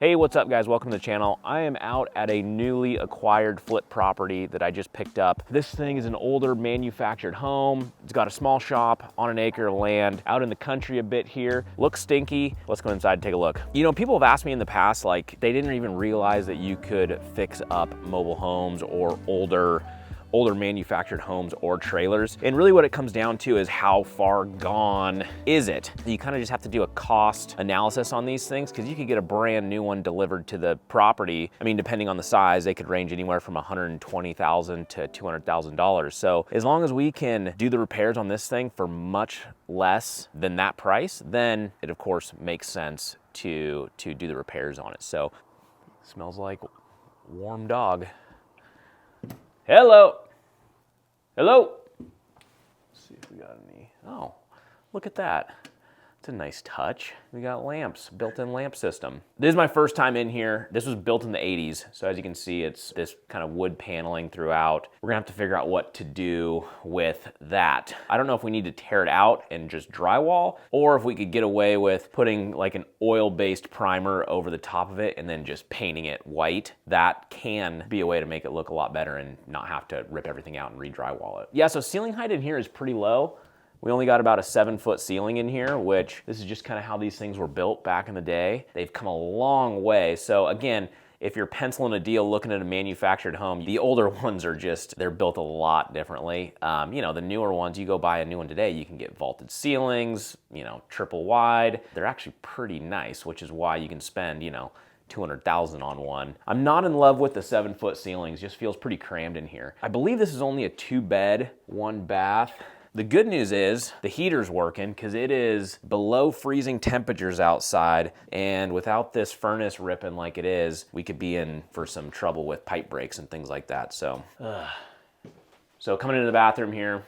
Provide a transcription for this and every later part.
Hey, what's up guys? Welcome to the channel. I am out at a newly acquired flip property that I just picked up. This thing is an older manufactured home. It's got a small shop on an acre of land out in the country a bit here. Looks stinky. Let's go inside and take a look. You know, people have asked me in the past, like they didn't even realize that you could fix up mobile homes or older manufactured homes or trailers. And really what it comes down to is how far gone is it? You kind of just have to do a cost analysis on these things because you could get a brand new one delivered to the property. I mean, depending on the size, they could range anywhere from $120,000 to $200,000. So as long as we can do the repairs on this thing for much less than that price, then it of course makes sense to do the repairs on it. So it smells like warm dog. Hello. Hello. Let's see if we got any. Oh, look at that. It's a nice touch. We got lamps, built-in lamp system. This is my first time in here. This was built in the 80s. So as you can see, it's this kind of wood paneling throughout. We're gonna have to figure out what to do with that. I don't know if we need to tear it out and just drywall, or if we could get away with putting like an oil-based primer over the top of it and then just painting it white. That can be a way to make it look a lot better and not have to rip everything out and re-drywall it. Yeah, so ceiling height in here is pretty low. We only got about a 7-foot ceiling in here, which this is just kind of how these things were built back in the day. They've come a long way. So again, if you're penciling a deal looking at a manufactured home, the older ones are just, they're built a lot differently. You know, the newer ones, you go buy a new one today, you can get vaulted ceilings, you know, triple wide. They're actually pretty nice, which is why you can spend, you know, $200,000 on one. I'm not in love with the 7-foot ceilings, just feels pretty crammed in here. I believe this is only a 2-bed, 1-bath. The good news is the heater's working because it is below freezing temperatures outside, and without this furnace ripping like it is, we could be in for some trouble with pipe breaks and things like that. So coming into the bathroom here,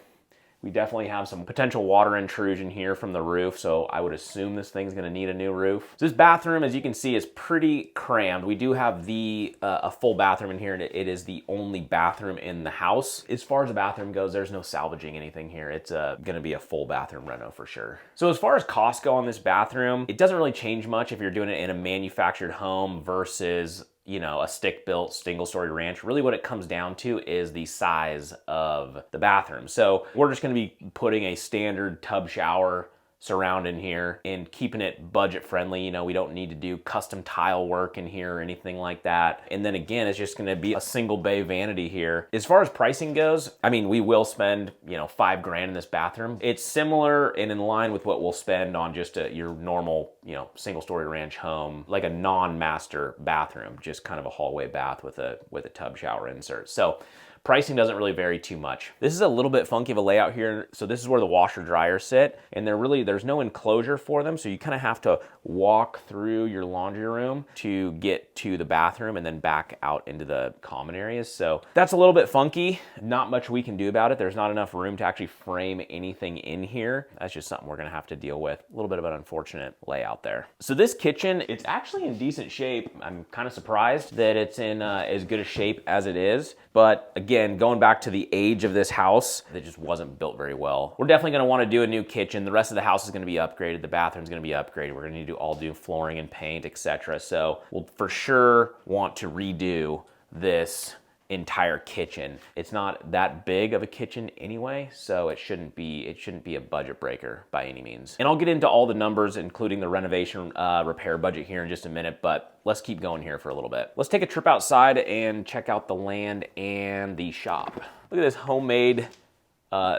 we definitely have some potential water intrusion here from the roof, so I would assume this thing's gonna need a new roof. So this bathroom, as you can see, is pretty crammed. We do have a full bathroom in here, and it is the only bathroom in the house. As far as the bathroom goes, there's no salvaging anything here. It's gonna be a full bathroom reno for sure. So as far as costs go on this bathroom, it doesn't really change much if you're doing it in a manufactured home versus, you know, a stick-built single-story ranch. Really what it comes down to is the size of the bathroom. So we're just gonna be putting a standard tub shower surround in here and keeping it budget friendly. You know, we don't need to do custom tile work in here or anything like that. And then again, it's just gonna be a single bay vanity here. As far as pricing goes, I mean, we will spend, you know, $5,000 in this bathroom. It's similar and in line with what we'll spend on just your normal, you know, single story ranch home, like a non-master bathroom, just kind of a hallway bath with a tub shower insert. So pricing doesn't really vary too much. This is a little bit funky of a layout here. So this is where the washer dryers sit, and there's no enclosure for them. So you kind of have to walk through your laundry room to get to the bathroom and then back out into the common areas. So that's a little bit funky. Not much we can do about it. There's not enough room to actually frame anything in here. That's just something we're gonna have to deal with. A little bit of an unfortunate layout there. So this kitchen, it's actually in decent shape. I'm kind of surprised that it's in as good a shape as it is. But again, going back to the age of this house, it just wasn't built very well. We're definitely gonna wanna do a new kitchen. The rest of the house is gonna be upgraded. The bathroom's gonna be upgraded. We're gonna need to all do flooring and paint, etc. So we'll for sure want to redo this entire kitchen. It's not that big of a kitchen anyway, so it shouldn't be a budget breaker by any means. And I'll get into all the numbers, including the renovation repair budget here in just a minute, but let's keep going here for a little bit. Let's take a trip outside and check out the land and the shop. Look at this homemade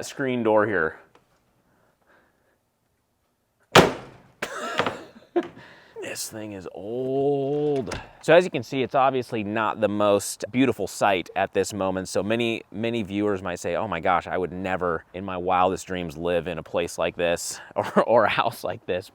screen door here. This thing is old. So as you can see, it's obviously not the most beautiful sight at this moment. So many viewers might say, oh my gosh, I would never in my wildest dreams live in a place like this or a house like this.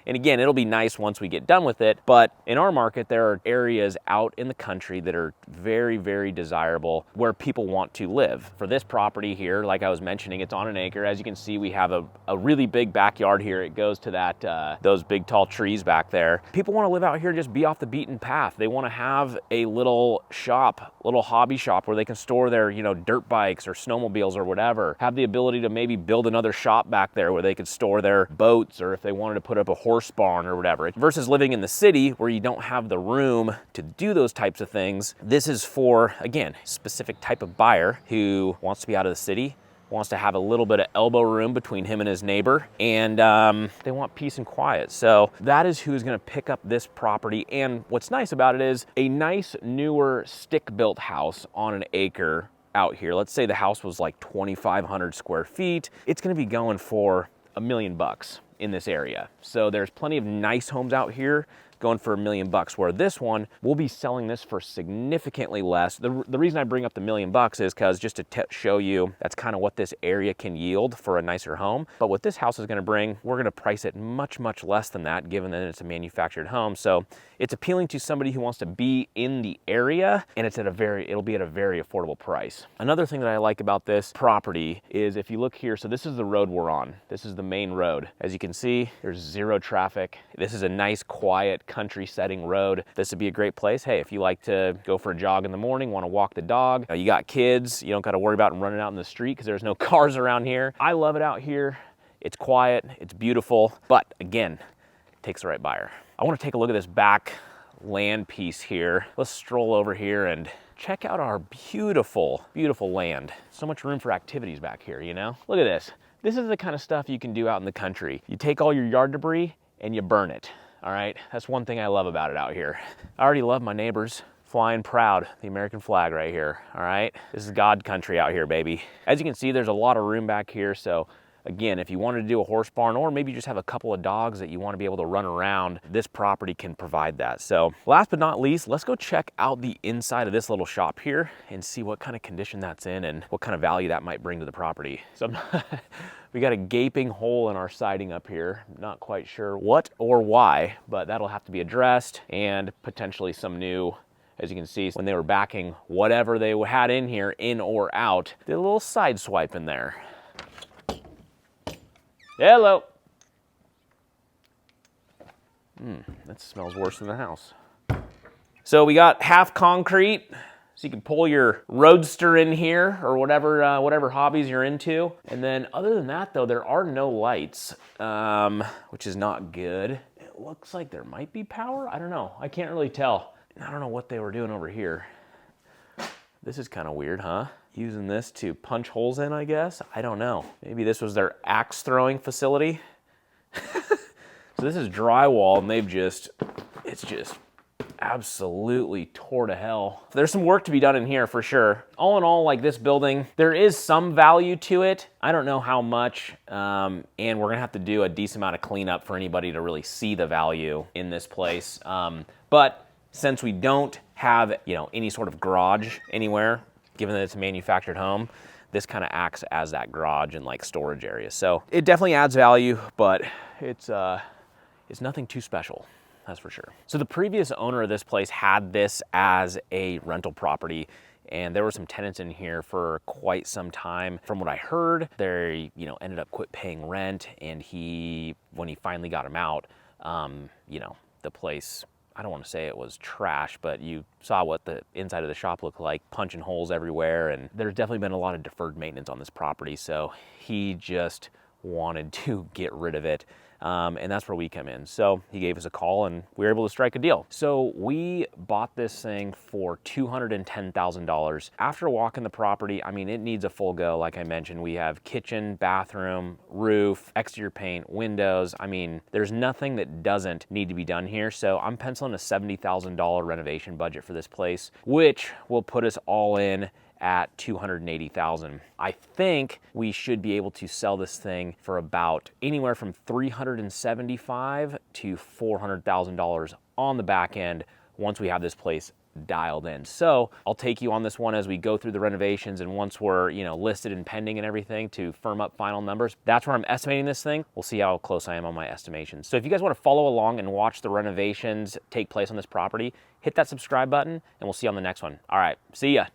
And again, it'll be nice once we get done with it. But in our market, there are areas out in the country that are very, very desirable where people want to live. For this property here, like I was mentioning, it's on an acre. As you can see, we have a really big backyard here. It goes to that those big tall trees back there. People want to live out here, just be off the beaten path. They want to have a little shop, little hobby shop where they can store their, you know, dirt bikes or snowmobiles or whatever. Have the ability to maybe build another shop back there where they could store their boats, or if they wanted to put up a horse horse barn or whatever. Versus living in the city where you don't have the room to do those types of things. This is for, again, specific type of buyer who wants to be out of the city, wants to have a little bit of elbow room between him and his neighbor, and they want peace and quiet. So that is who's gonna pick up this property. And what's nice about it is a nice, newer, stick-built house on an acre out here. Let's say the house was like 2,500 square feet. It's gonna be going for $1 million in this area. So there's plenty of nice homes out here going for $1 million, where this one, we'll be selling this for significantly less. The reason I bring up the $1 million is because just to show you, that's kind of what this area can yield for a nicer home. But what this house is gonna bring, we're gonna price it much, much less than that, given that it's a manufactured home. So it's appealing to somebody who wants to be in the area, and it'll be at a very affordable price. Another thing that I like about this property is if you look here, so this is the road we're on. This is the main road. As you can see, there's zero traffic. This is a nice, quiet, country setting road. This would be a great place. Hey, if you like to go for a jog in the morning, want to walk the dog, you got kids, you don't got to worry about them running out in the street because there's no cars around here. I love it out here. It's quiet, it's beautiful, but again, it takes the right buyer. I want to take a look at this back land piece here. Let's stroll over here and check out our beautiful, beautiful land. So much room for activities back here, you know? Look at this. This is the kind of stuff you can do out in the country. You take all your yard debris and you burn it. All right, that's one thing I love about it out here. I already love my neighbors flying proud, the American flag right here, all right? This is God country out here, baby. As you can see, there's a lot of room back here, so again, if you wanted to do a horse barn, or maybe you just have a couple of dogs that you want to be able to run around, this property can provide that. So last but not least, let's go check out the inside of this little shop here and see what kind of condition that's in and what kind of value that might bring to the property. So we got a gaping hole in our siding up here. Not quite sure what or why, but that'll have to be addressed, and potentially some new, as you can see, when they were backing whatever they had in here, in or out, did a little side swipe in there. Hello. That smells worse than the house. So we got half concrete, so you can pull your roadster in here or whatever hobbies you're into. And then other than that though, there are no lights, which is not good. It looks like there might be power. I don't know. I can't really tell. I don't know what they were doing over here. This is kind of weird, huh? Using this to punch holes in, I guess. I don't know. Maybe this was their axe throwing facility. So this is drywall, and it's just absolutely tore to hell. There's some work to be done in here for sure. All in all, like this building, there is some value to it. I don't know how much, and we're gonna have to do a decent amount of cleanup for anybody to really see the value in this place. But since we don't have, any sort of garage anywhere, given that it's a manufactured home, this kind of acts as that garage and like storage area. So it definitely adds value, but it's nothing too special, that's for sure. So the previous owner of this place had this as a rental property, and there were some tenants in here for quite some time. From what I heard, they, ended up quit paying rent, and when he finally got him out, the place, I don't want to say it was trash, but you saw what the inside of the shop looked like, punching holes everywhere, and there's definitely been a lot of deferred maintenance on this property, so he just wanted to get rid of it. And that's where we come in. So he gave us a call and we were able to strike a deal. So we bought this thing for $210,000. After walking the property, I mean, it needs a full go. Like I mentioned, we have kitchen, bathroom, roof, exterior paint, windows. I mean, there's nothing that doesn't need to be done here. So I'm penciling a $70,000 renovation budget for this place, which will put us all in at $280,000. I think we should be able to sell this thing for about anywhere from $375,000 to $400,000 on the back end once we have this place dialed in. So I'll take you on this one as we go through the renovations, and once we're listed and pending and everything to firm up final numbers, that's where I'm estimating this thing. We'll see how close I am on my estimations. So if you guys want to follow along and watch the renovations take place on this property, hit that subscribe button and we'll see you on the next one. All right, see ya.